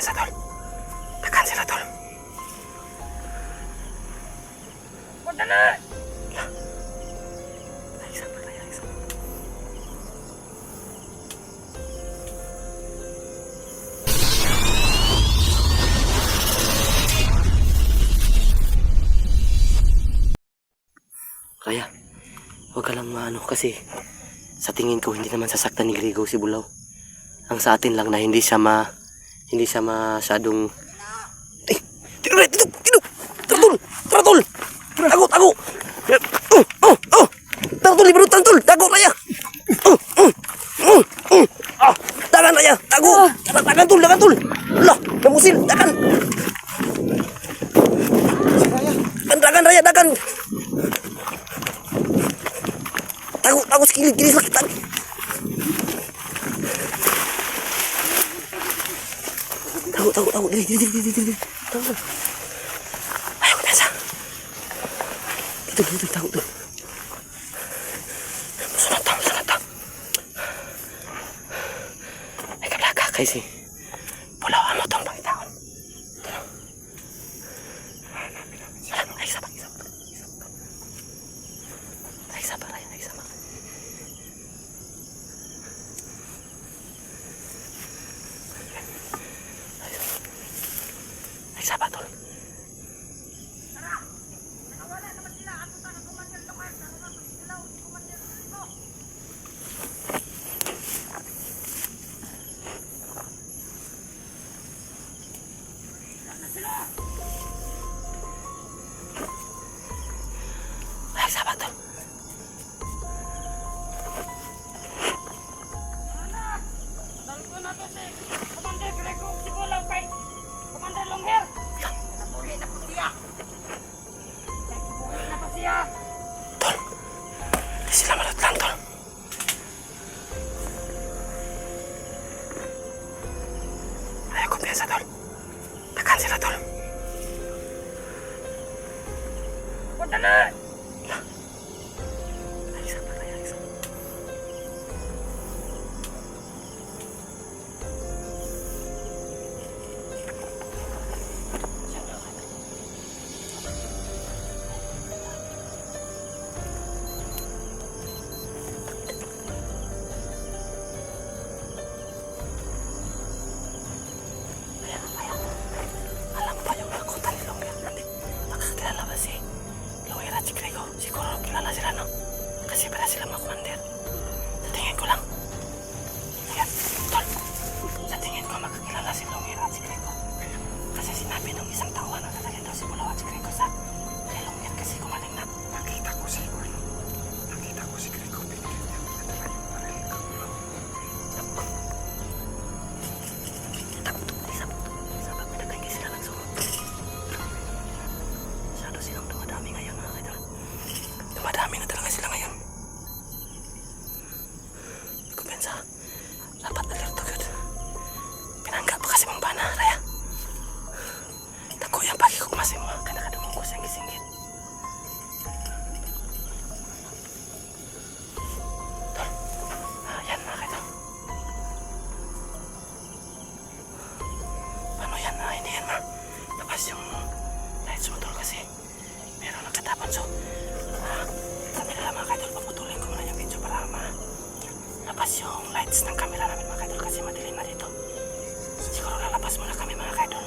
kumpiyansa, tol. Takan sila, tol. Punta na! Ay, isa pa tayo, isa. Raya, huwag ka lang maano kasi sa tingin ko hindi naman sasaktan ni Grego si Bulaw. Ang sa atin lang na hindi siya masyadong... Ay! Tino! Taratol! Tago! Taratol, libero, taratol! Tago, Raya! Dagan, Raya! Tago! Dagan, tol! Lah, namusil! Dagan! Dagan, Raya! Dagan! Tago, kilis lagi, tago! Tago, dili. Tago. Ayo, biasa. Dito, tago. Sunod ta. Ay, kablaga, kasi Bulaw, amo tong pangitaon. Ay, isa pa. Raya. Isa pa, tol. Ay, isa pa, tol. Tol, di sila malutlang, tol. Ayaw kumpiyansa, tol. Takan sila, tol. Punta na! Ay, isa pa. Alam pa yung nakutan ni Longer. Nakakilala ba si Longer at si Grego? Siguro kilala sila, no? Kasi pala sila mga commander. Sa tingin ko lang. Ayan, tol. Sa tingin ko makakilala si Longer at si Grego. Kasi sinabi nung isang tawa na talaga daw si Bulaw at si Grego sa kay Longer kasi kumaling na. Nakita ko si Grego. Pinili niya. Natala yung baril ka, Bulaw. Isa pa, pinagkagay sila ng sunod. Masyado silang dumadami ngayon, mga kaidol. Dumadami na talaga sila ngayon. Kumpensa, dapat alerto agad. Pinangga pa kasi mong bana, Raya. Tako yung pagkikukmasin mo, kanakadumong ko singgit-singgit. Tol, yan mga kaidol. Paano yan? Hindi yan labas yung lights mo, tol, kasi meron nakatapan. So, kamera mga kaidol, paputulin ko muna yung video para labas yung lights ng camera namin, mga kaidol, kasi madilim na dito. Siguro lalabas muna kami, mga kaidol.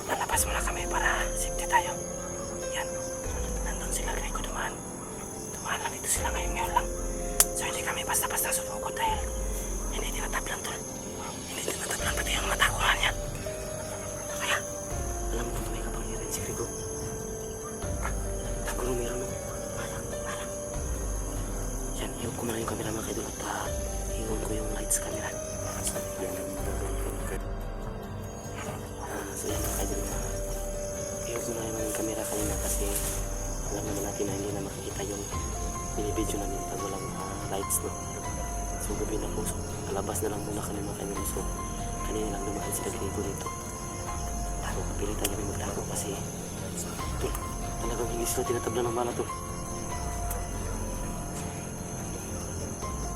Lalabas muna kami para safety tayo. Yan, nandun sila, Grego, dumaan lang dito sila ngayon lang. So hindi kami basta-basta sumugod dahil hindi tinatablan, tol. Hindi tinatablan pati yung mga takuhan niya. Kaya, alam mo kung may kapangyarihan si Grego. Tago nung meron nung malang. Yan, iwan ko muna yung camera, mga kaidol, at iwan ko yung lights camera. So yan, mga kaidol, iwan ko muna yung camera kanina kasi alam naman natin na hindi na makikita yung binibidyo namin pag walang lights, no? So gabi na po, so alabas na lang muna kami, mga kaidol. So kanina lang dumaan sila Grego dito. Tago, pilitan kami magtago kasi tol, talagang hindi sila tinatabla ng bala, tol.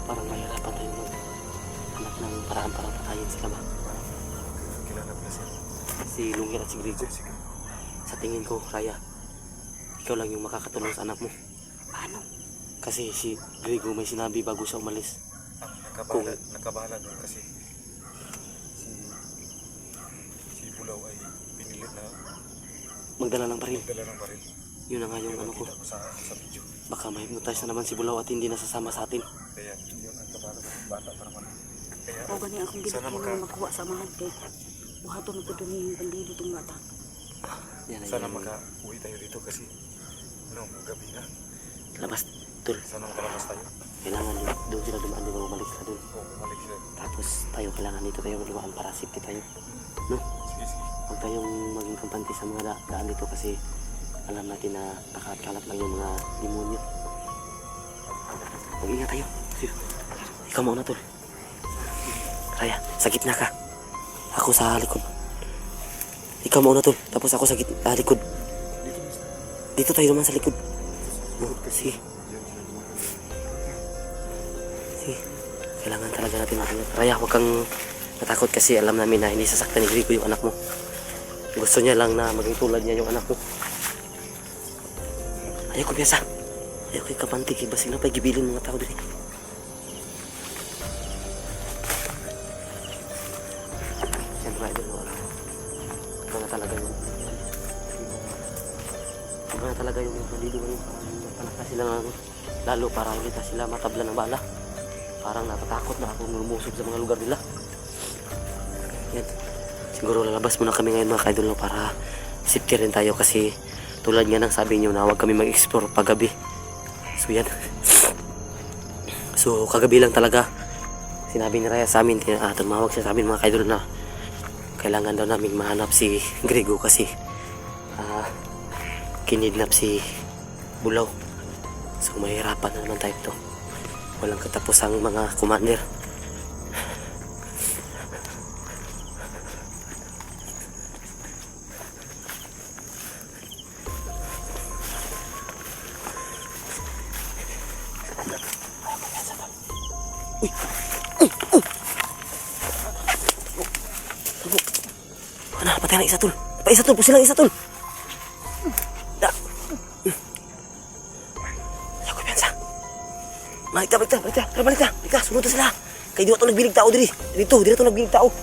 Parang mahirapan tayo maghanap ng paraan para patayin sila ba? Kilala pala kasi. Si Lungir at si Grigo. Sige. Sa tingin ko, Raya, ikaw lang yung makakatulong sa anak mo. Paano? Kasi si Grigo may sinabi bago siya umalis. Ang nakabahala doon kasi si Bulaw ay pinilit na Magdala ng baril. magdala ng baril. Yun na nga yung ano ko. Nakita ko sa video. Baka ma-hypnotize na naman si Bulaw at hindi nasasama sa atin. Kaya yun ang kabahala ng bata pa naman. Kaya O gani akong sana ginagawa makuha sa mga kay buhaton ko doon yung bandido itong bata. Yan, sana yan. maka-uwi tayo dito kasi gabi na. Labas, tol. Sana makalabas tayo. Kailangan doon sila dumaan, di ba bumalik sila doon. Oo, bumalik sila. Tapos tayo kailangan dito tayo lumaan para safety tayo. No? Sige, sige. Huwag tayong maging kampante sa mga daan dito kasi alam natin na nakakalat lang yung mga demonyo. Mag-ingat tayo. Sige. Ikaw mauna, tol. Raya, sa gitna ka. Ako sa likod. Ikaw mauna, tol. Tapos ako sa likod. Dito tayo naman sa likod. Oh, sige. Sige. Kailangan talaga natin matingat. Raya, huwag kang natakot kasi alam namin na hindi sasaktan ni Grigo yung anak mo. Gusto niya lang na maging tulad niya yung anak mo. Ayaw ko piyasa. Ayaw ko ikapanti. Iba sila pa gibilin mga tao dito. Siyempre, idol mo. Iba na talaga yun. Iba na talaga yung nalido ngayon. Palaka sila ng lalo para hindi na sila matabla ng bala. Parang natatakot na akong lumusob sa mga lugar nila. Yan. Siguro lalabas muna kami ngayon mga kaidol para safety rin tayo kasi tulad nga ng sabi nyo na huwag kami mag-explore paggabi. So yan. So kagabi lang talaga sinabi ni Raya sa amin, tumawag siya sa amin mga kaidol na kailangan daw namin mahanap si Grigo kasi kinidnap si Bulaw. So mahirapan na naman tayo ito. Walang katapusang mga commander. Ano, patay na isa tol. Pa isa tol, po silang isa tol. Da. Ako piyansa. Balik ta. Tara, balik ta. Sunod na sila. Kay di to nagbilig tao diri. Dito to nagbilig tao.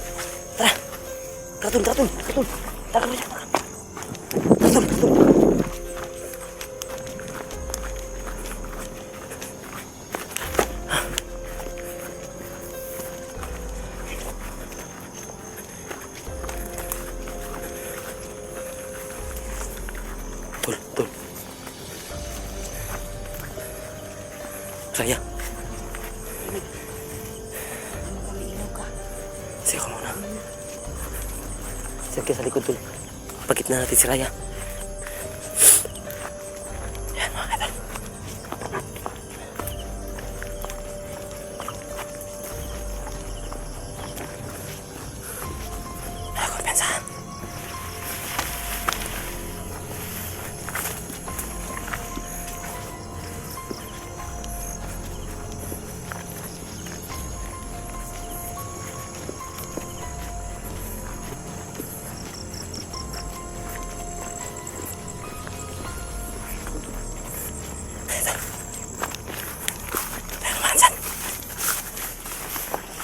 Tara. Tara tol. Tara. Tol. Raya. Ano kami ilaw ka? Sige ka muna. Sige sa likod tol. Pagit na natin si Raya. Yan mga kadal. Ako piyansa.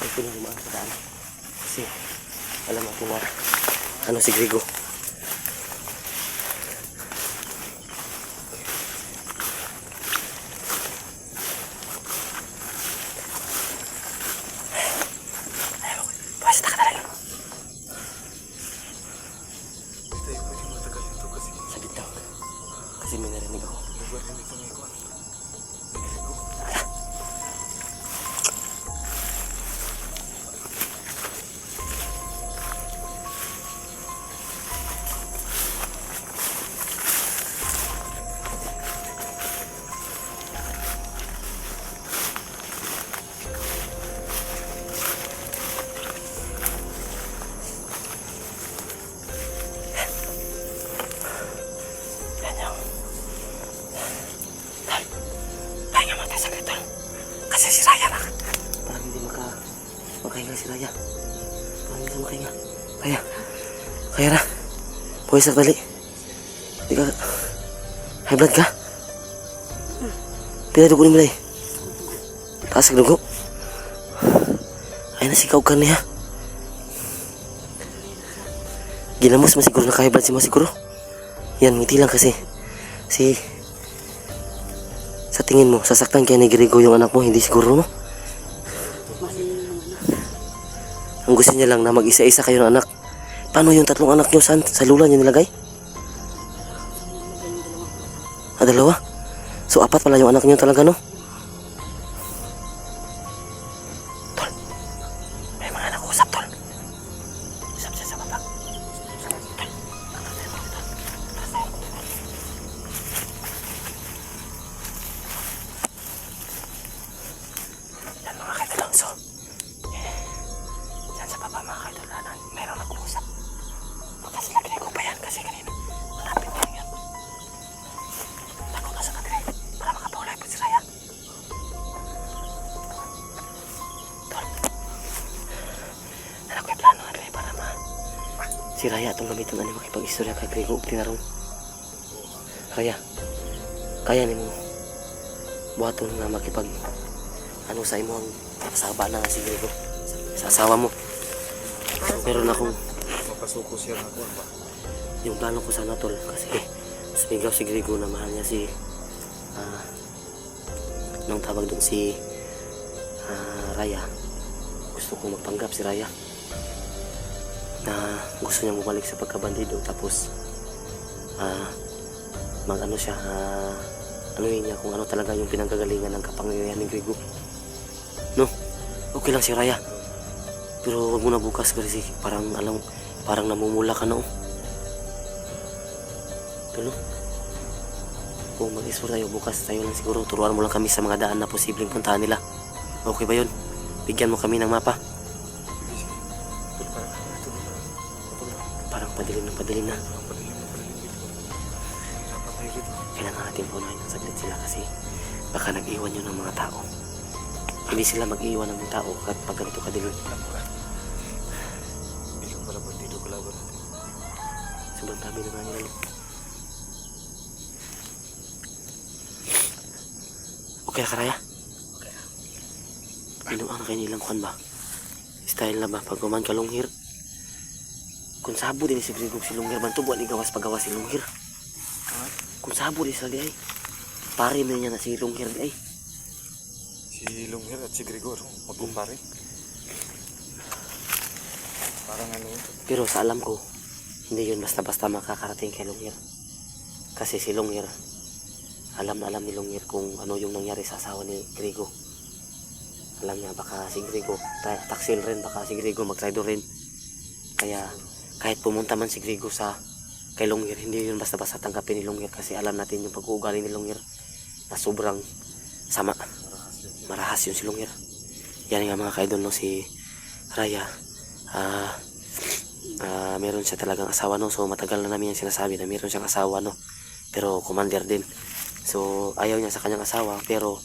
Ito na lumaan sa daan. Kasi alam natin na ano si Grigo. Basta ka talaga. Tayo pwede matagal dito kasi Sabit daw. Kasi may narinig ako. lugar din ito may kwan. Yan yung pahinga mo tayo sa gato. Kasi si Raya na. Parang hindi makahinga si Raya. Parang hindi makahinga. Raya. Kaya ra. Puwisak dali. Di ka... High blood ka? Pila dugo ni Milay? Taas ang dugo? Ay nasikaw ka niya. Ginamos masiguro na high blood si masiguro. Yan, ngiti lang kasi. Sa tingin mo, sasaktan kaya ni Grego yung anak mo, hindi siguro no? Ang gusto niya lang na mag-isa-isa kayo ng anak. Paano yung tatlong anak niyo? Saan? Sa lula niyo nilagay? Dalawa? So, 4 pala yung anak niyo talaga, no? Tol, may mga anak usap, Tol. Usap siya sa baba. Tol, yan mga kaidol, so yan sa baba mga kaidol, mayroon nag-uusap. Baka sila Grego pa yan kasi kanina malapit lang yan. Tago ka sa kadre para makapahulay po si Raya. Tol, anak ko yung plano kadre para si Raya itong gamitan na makipag-istorya kay Grego ug tinarong. Raya, kaya ni mo buhaton nga makipag sa imo ang kasaba na si Grego sa asawa mo. Meron akong Mapasuko siya na ako ba? yung plano ko sana, Tol, kasi sumigaw si Grego na mahal niya si nung tawag doon si Raya. Gusto ko magpanggap si Raya na gusto niya bumalik sa pagkabandido, tapos mag-ano siya, anuhin niya kung ano talaga yung pinanggagalingan ng kapangyarihan ni Grego. No, okay lang si Raya, pero wag mo na bukas kasi parang namumula ka na. Tulo, kung mag-explore tayo bukas, tayo lang siguro turuan mo lang kami sa mga daan na posibleng puntahan nila. Okay ba yun? Bigyan mo kami ng mapa. Parang padilim na. Kailangan natin punahin ng saglit sila kasi baka nag-iwan yun ng mga tao. Hindi sila mag-iwan ng tao at pag ganito kadilim. Hindi pala bandido kalaban natin. Sobrang dami na nga nila. Okay ka, Raya? Okay. Binuang na kayo nilang kuhan ba? Style na ba? Pag kuman ka lunghir. Kung sabo din si Grego si lunghir, bantubuan ni gawas pagawas si lunghir. Kung sabo din sa di ay. Pare mo niya na si lunghir di ay. Si Lunghir at si Gregor, magkumpare. Parang ano yun. Pero sa alam ko, hindi yun basta-basta makakarating kay Lunghir. Kasi si Lunghir, alam na alam ni Lunghir kung ano yung nangyari sa asawa ni Grego. Alam niya baka si Grego taksil rin, baka si Grego mag-traitor rin. Kaya kahit pumunta man si Grego kay Lunghir, hindi yun basta-basta tanggapin ni Lunghir kasi alam natin yung pag-uugali ni Lunghir na sobrang sama. Marahas yun si Lunghir. Yan nga mga kaidol, no, si Raya. Meron siya talagang asawa, no. So matagal na namin yung sinasabi na meron siyang asawa, no. Pero commander din. So ayaw niya sa kanyang asawa, pero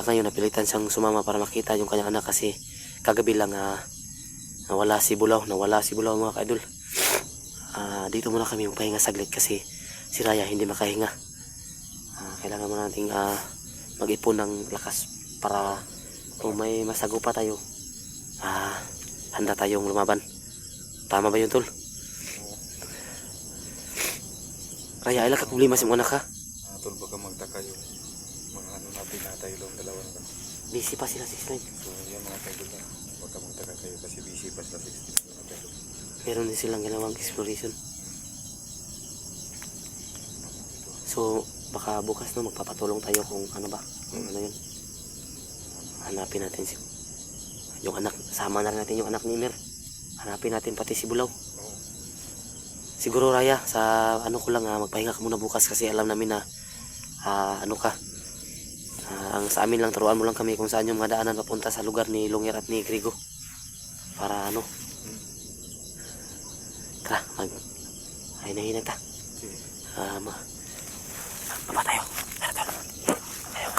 ngayon napilitan siyang sumama para makita yung kanyang anak kasi kagabi lang nawala si Bulaw mga kaidol. Dito muna kami magpahinga saglit kasi si Raya hindi makahinga. Kailangan mo nating mag-ipon ng lakas para kung may masago pa tayo, handa tayong lumaban. Tama ba yun, Tol? Raya, ilang ka problema sa mga anak, ha? Tol, baka magtaka yung mga ano natin na tayo lang dalawa na. Busy pa sila 16. So yan mga kaidol na, baka magtaka kayo kasi busy pa sila 16 mga kaidol. Meron din silang ginawang exploration. So baka bukas, no, magpapatulong tayo kung ano ba, kung ano yun. Hanapin natin yung anak, sama na rin natin yung anak ni Mer. Hanapin natin pati si Bulaw. Siguro, Raya, sa ano ko lang, magpahinga ka muna bukas kasi alam namin na ano ka, ang sa amin lang, turuan mo lang kami kung saan yung mga daanan papunta sa lugar ni Lunghir at ni Grego para ano. Tara, hinahinag ta. Baba tayo. Tara, tara. Tayo.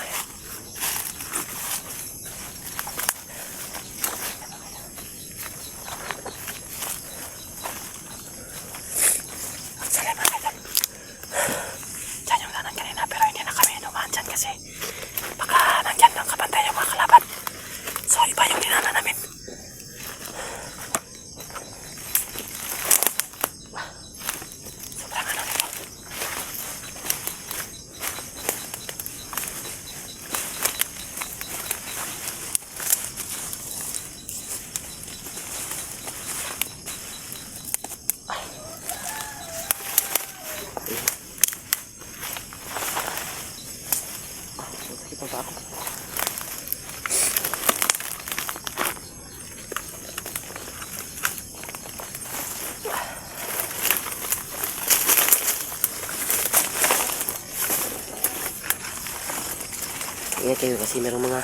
kayo kasi merong mga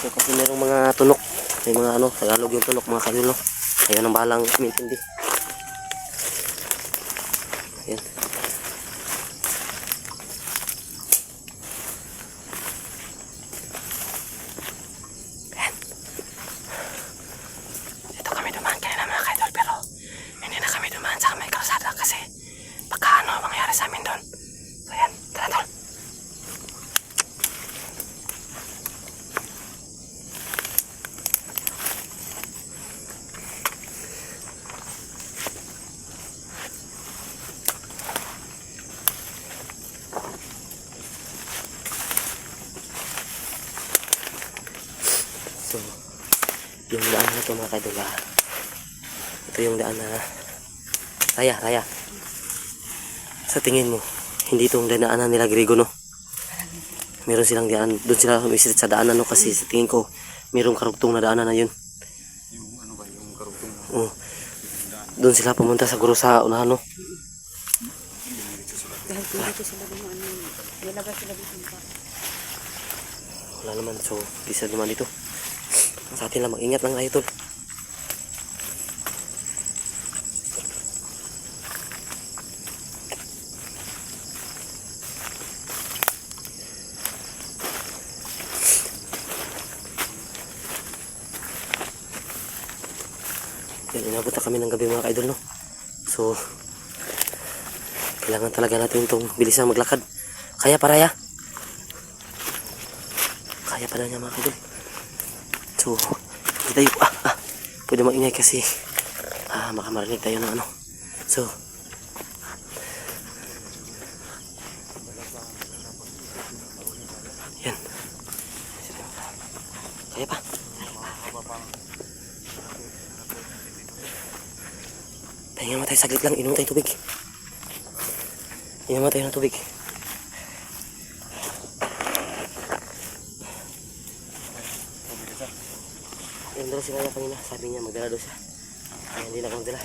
kasi merong mga tunok. May mga ano, Tagalog yung tunok mga kaidol, no? Kayo nang bahalang umintindi. Ayan. Ayan. Dito kami dumaan kanina mga kaidol, pero hindi na kami dumaan sa may kalsada kasi baka ano mangyari sa amin doon. So ayan, tara tol. So, yung daan na ito mga kaidol, ito yung daan na Raya. Sa tingin mo, hindi itong dinaanan nila Grego, no? Meron silang daan, doon sila umisit sa daanan, no? Kasi sa tingin ko, merong karugtong na daanan na yun. Yung ano ba, yung karugtong na Oo. Doon sila pumunta sa guro sa unahan, no? Dahil kung dito sila dumaan, nilabas sila dito. Wala naman, so di sila dumaan dito. Sa atin lang, mag-ingat lang tayo tol. Yan, inabot na kami ng gabi mga kaidol, no? So, kailangan talaga natin itong bilisan maglakad. Kaya pa Raya? Kaya pa na niya mga kaidol. So, hindi tayo, pwede maingay kasi baka marinig tayo ng ano. So, yan. Kaya pa? Pahinga mo tayo saglit lang, inom tayo tubig. Inom mo tayo ng tubig. Yung dala si Raya kanina, sabi niya magdala daw siya. Kaya hindi na ako magdala.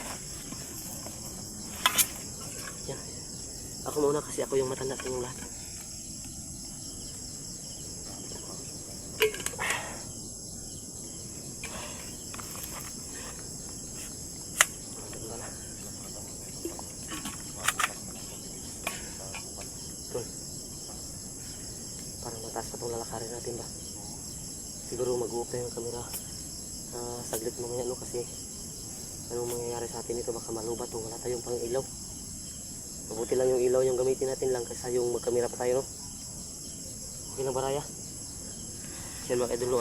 Yan. Ako muna kasi ako yung matanda sa inyong lahat. Parang mataas pa itong lalakarin natin ba? Siguro mag-uupay yung camera. Saglit mamaya, no? Kasi anong mangyayari sa atin ito, baka malubat o wala tayong pang ilaw. Mabuti lang yung ilaw yung gamitin natin lang kaysa yung magkamera pa tayo, no? Okay na ba Raya? Yan mga kaidol,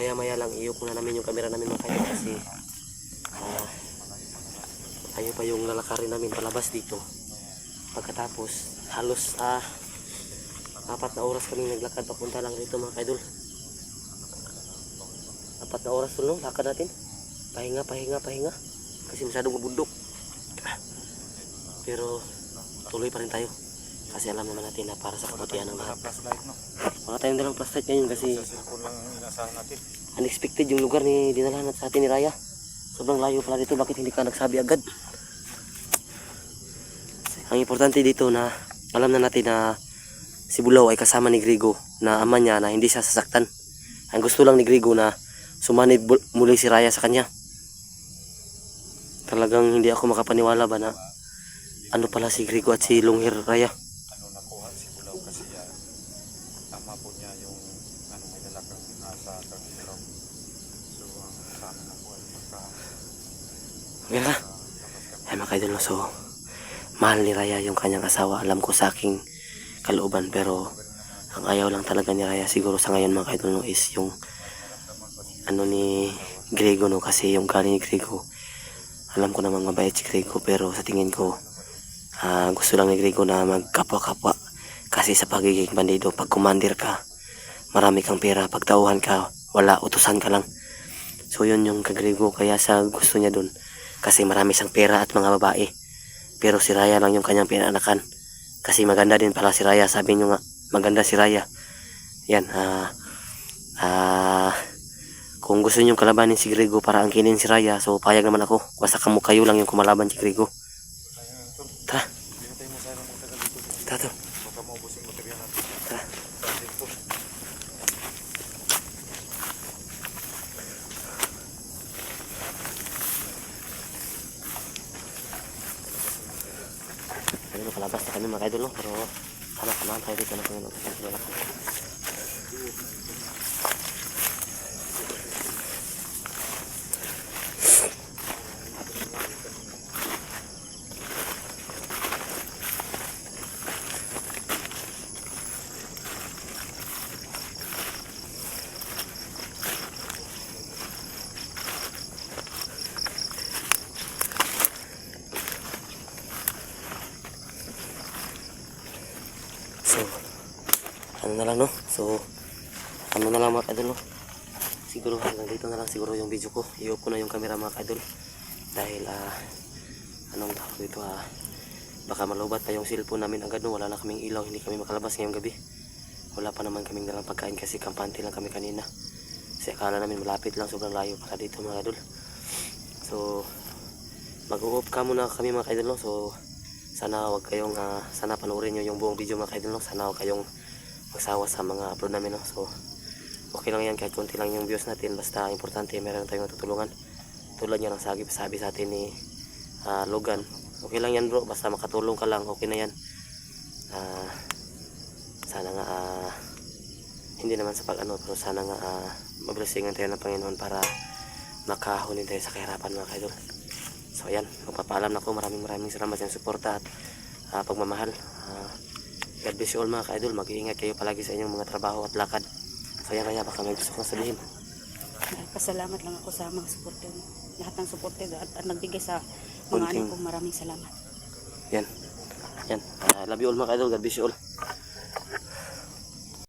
maya maya lang iyok na namin yung camera namin mga kaidol kasi tayo pa yung lalakarin namin palabas dito. Pagkatapos halos 4 na oras kami naglakad papunta lang dito mga kaidol. 4 na oras no, lakad natin. Pahinga kasi masyadong mabundok. Pero tuloy pa rin tayo kasi alam naman natin na para sa kabutihan ng lahat. Wala tayong dalang flashlight ngayon kasi unexpected yung lugar ni dinalahan sa atin ni Raya. Sobrang layo pala dito, bakit hindi ka nagsabi agad? Ang importante dito na alam na natin na si Bulaw ay kasama ni Grego, na ama niya na hindi siya sasaktan. Ang gusto lang ni Grego na sumanib muli si Raya sa kanya. Talagang hindi ako makapaniwala ba na ano pala si Grego at si Lunghir Raya. Ano nakuha si Bulaw kasi tama po niya yung may dalakang sa Bulaw. So sana nakuha yung Okay na. Ay mga kaidol, so mahal ni Raya yung kanyang asawa. Alam ko sa aking kalooban, pero ang ayaw lang talaga ni Raya siguro sa ngayon mga kaidol, no, is yung ano ni Grego, no, kasi yung galing ni Grego, alam ko namang mabait si Grego, pero sa tingin ko gusto lang ni Grego na magkapwa-kapwa kasi sa pagiging bandido, pag commander ka marami kang pera, pag tauhan ka wala, utusan ka lang. So yun yung kagrego, kaya sa gusto niya dun kasi marami siyang pera at mga babae, pero si Raya lang yung kanyang pinanakan kasi maganda din pala si Raya. Sabi nyo nga maganda si Raya. Yan, kung gusto nyo kalabanin si Grego para angkinin si Raya, so payag naman ako, basta kayo lang yung kumalaban si Grego. Tara. Tara to. baka maubos yung material natin. Tara. nakalabas na kami mga idol, no? Pero sana samahan tayo dito ng Panginoon sa kanyang lakas. So, ano na lang, no? So, ano na lang mga kaidol, no? Siguro hanggang dito na lang siguro yung video ko. I-off ko na yung camera mga kaidol. Dahil, anong tawag dito, baka malubat pa yung cellphone namin agad, no? Wala na kaming ilaw, hindi kami makalabas ngayong gabi. Wala pa naman kaming dalang pagkain kasi kampante lang kami kanina. Kasi akala namin malapit lang, sobrang layo pala dito mga kaidol. So, mag-off ka muna kami mga kaidol, no? So, sana wag kayong sana panoorin nyo yung buong video mga kaidol, no? Sana wag kayong magsawa sa mga upload namin, no? So okay lang yan kahit konti lang yung views natin, basta importante meron tayong natutulungan. Tulad yan ang sabi sa atin ni Logan, okay lang yan bro, basta makatulong ka lang, okay na yan. Sana nga hindi naman sa pag ano, pero sana nga mablessingan tayo ng Panginoon para makahunin tayo sa kahirapan mga kaidol. So ayan, magpapaalam na ako. Maraming salamat sa suporta at pagmamahal. God bless you all mga ka-idol. Mag-iingat kayo palagi sa inyong mga trabaho at lakad. So ayan, kaya baka may gusto kong sabihin. Pasalamat lang ako sa mga supporter. Lahat ng supporter at nagbigay sa mga anak ko. Maraming salamat. Yan. Love you all mga ka-idol. God bless you all.